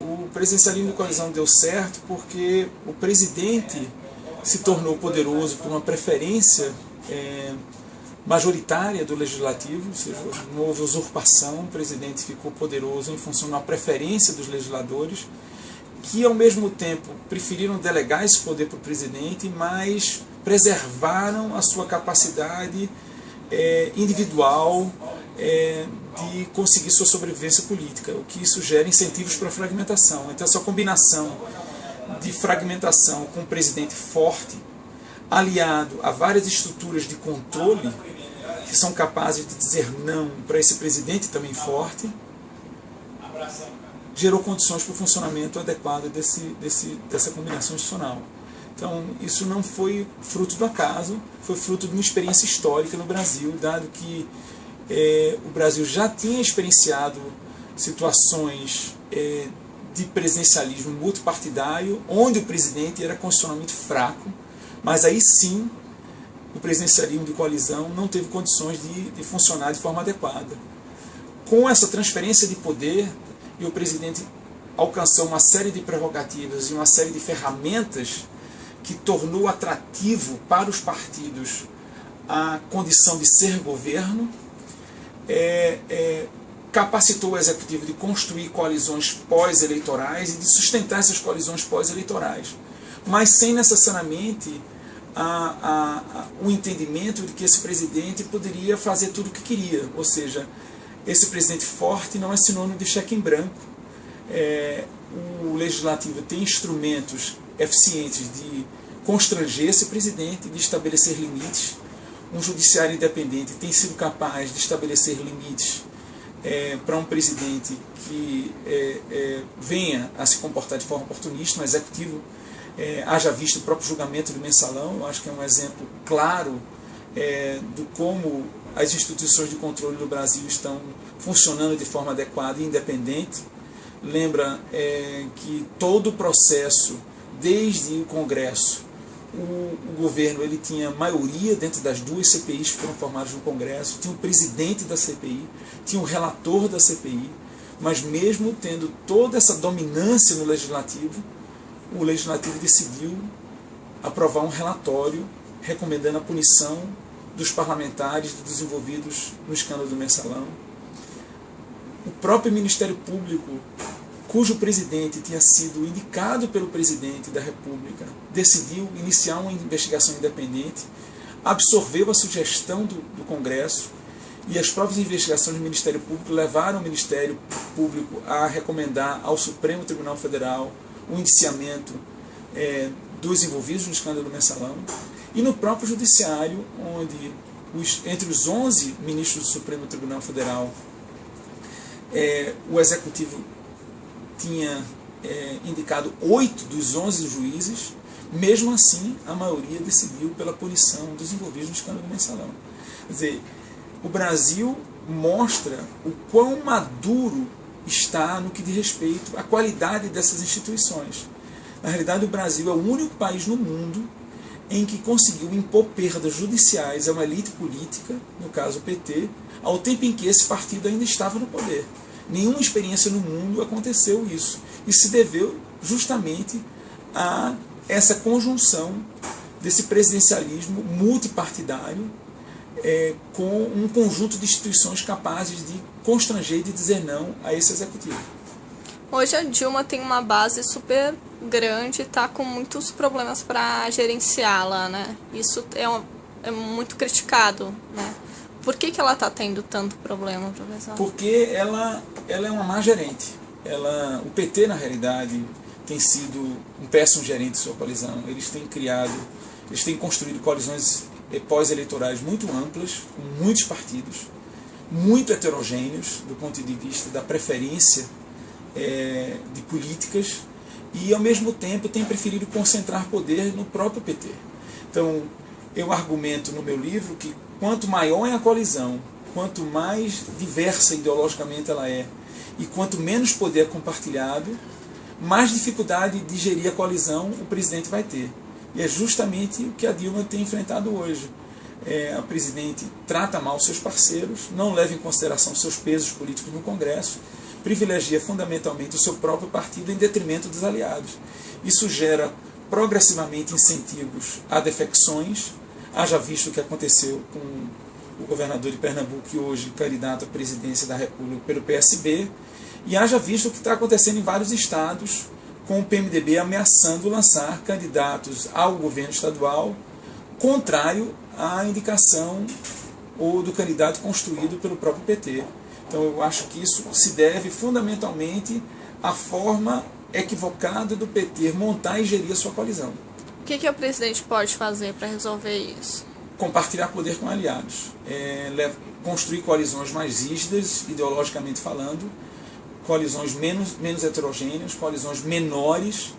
O presidencialismo de coalizão deu certo porque o presidente se tornou poderoso por uma preferência majoritária do legislativo, ou seja, não houve usurpação, o presidente ficou poderoso em função de uma preferência dos legisladores, que ao mesmo tempo preferiram delegar esse poder para o presidente, mas preservaram a sua capacidade individual de conseguir sua sobrevivência política, o que isso gera incentivos para a fragmentação. Então essa combinação de fragmentação com um presidente forte, aliado a várias estruturas de controle que são capazes de dizer não para esse presidente também forte, gerou condições para o funcionamento adequado dessa combinação institucional. Então, isso não foi fruto do acaso, foi fruto de uma experiência histórica no Brasil, dado que o Brasil já tinha experienciado situações de presidencialismo multipartidário, onde o presidente era constitucionalmente fraco, mas aí sim o presidencialismo de coalizão não teve condições de funcionar de forma adequada. Com essa transferência de poder, e o presidente alcançou uma série de prerrogativas e uma série de ferramentas que tornou atrativo para os partidos a condição de ser governo, capacitou o executivo de construir coalizões pós-eleitorais e de sustentar essas coalizões pós-eleitorais, mas sem necessariamente o entendimento de que esse presidente poderia fazer tudo o que queria, ou seja, esse presidente forte não é sinônimo de cheque em branco. O legislativo tem instrumentos eficientes de constranger esse presidente, de estabelecer limites. Um judiciário independente tem sido capaz de estabelecer limites para um presidente que venha a se comportar de forma oportunista, um executivo. Haja visto o próprio julgamento do Mensalão, eu acho que é um exemplo claro de como as instituições de controle no Brasil estão funcionando de forma adequada e independente. Lembra que todo o processo, desde o Congresso, o governo ele tinha maioria dentro das duas CPIs que foram formadas no Congresso, tinha o presidente da CPI, tinha o relator da CPI, mas mesmo tendo toda essa dominância no Legislativo, o Legislativo decidiu aprovar um relatório recomendando a punição dos parlamentares desenvolvidos no escândalo do Mensalão. O próprio Ministério Público, cujo presidente tinha sido indicado pelo presidente da República, decidiu iniciar uma investigação independente, absorveu a sugestão do Congresso, e as próprias investigações do Ministério Público levaram o Ministério Público a recomendar ao Supremo Tribunal Federal o indiciamento dos envolvidos no escândalo do Mensalão, e no próprio Judiciário, onde entre os 11 ministros do Supremo Tribunal Federal, o Executivo tinha indicado 8 dos 11 juízes, mesmo assim a maioria decidiu pela punição dos envolvidos no escândalo do Mensalão. Quer dizer, o Brasil mostra o quão maduro está no que diz respeito à qualidade dessas instituições. Na realidade, o Brasil é o único país no mundo em que conseguiu impor perdas judiciais a uma elite política, no caso o PT, ao tempo em que esse partido ainda estava no poder. Nenhuma experiência no mundo aconteceu isso. E se deveu justamente a essa conjunção desse presidencialismo multipartidário com um conjunto de instituições capazes de constranger e de dizer não a esse executivo. Hoje a Dilma tem uma base super grande e está com muitos problemas para gerenciá-la, né? Isso é muito criticado, né? Por que ela está tendo tanto problema, professor? Porque ela é uma má gerente. O PT, na realidade, tem sido um péssimo gerente de sua coalizão. Eles têm construído coalizões pós-eleitorais muito amplas, com muitos partidos, muito heterogêneos do ponto de vista da preferência de políticas, e ao mesmo tempo tem preferido concentrar poder no próprio PT. Então, eu argumento no meu livro que quanto maior é a coalizão, quanto mais diversa ideologicamente ela é, e quanto menos poder é compartilhado, mais dificuldade de gerir a coalizão o presidente vai ter. E é justamente o que a Dilma tem enfrentado hoje. A presidente trata mal seus parceiros, não leva em consideração seus pesos políticos no Congresso, privilegia fundamentalmente o seu próprio partido em detrimento dos aliados. Isso gera progressivamente incentivos a defecções, haja visto o que aconteceu com o governador de Pernambuco, que hoje é candidato à presidência da República pelo PSB, e haja visto o que está acontecendo em vários estados, com o PMDB ameaçando lançar candidatos ao governo estadual, contrário à indicação ou do candidato construído pelo próprio PT. Então eu acho que isso se deve fundamentalmente à forma equivocada do PT montar e gerir a sua coalizão. O que o presidente pode fazer para resolver isso? Compartilhar poder com aliados, construir coalizões mais rígidas, ideologicamente falando, coalizões menos heterogêneas, coalizões menores,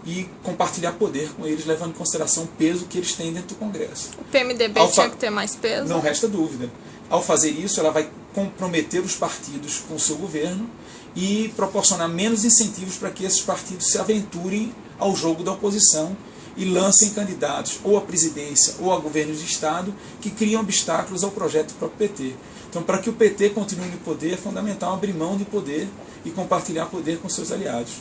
e compartilhar poder com eles, levando em consideração o peso que eles têm dentro do Congresso. O PMDB tinha que ter mais peso? Não resta dúvida. Ao fazer isso, ela vai comprometer os partidos com o seu governo e proporcionar menos incentivos para que esses partidos se aventurem ao jogo da oposição e lancem candidatos ou à presidência ou a governo de Estado que criam obstáculos ao projeto do próprio PT. Então, para que o PT continue no poder, é fundamental abrir mão de poder e compartilhar poder com seus aliados.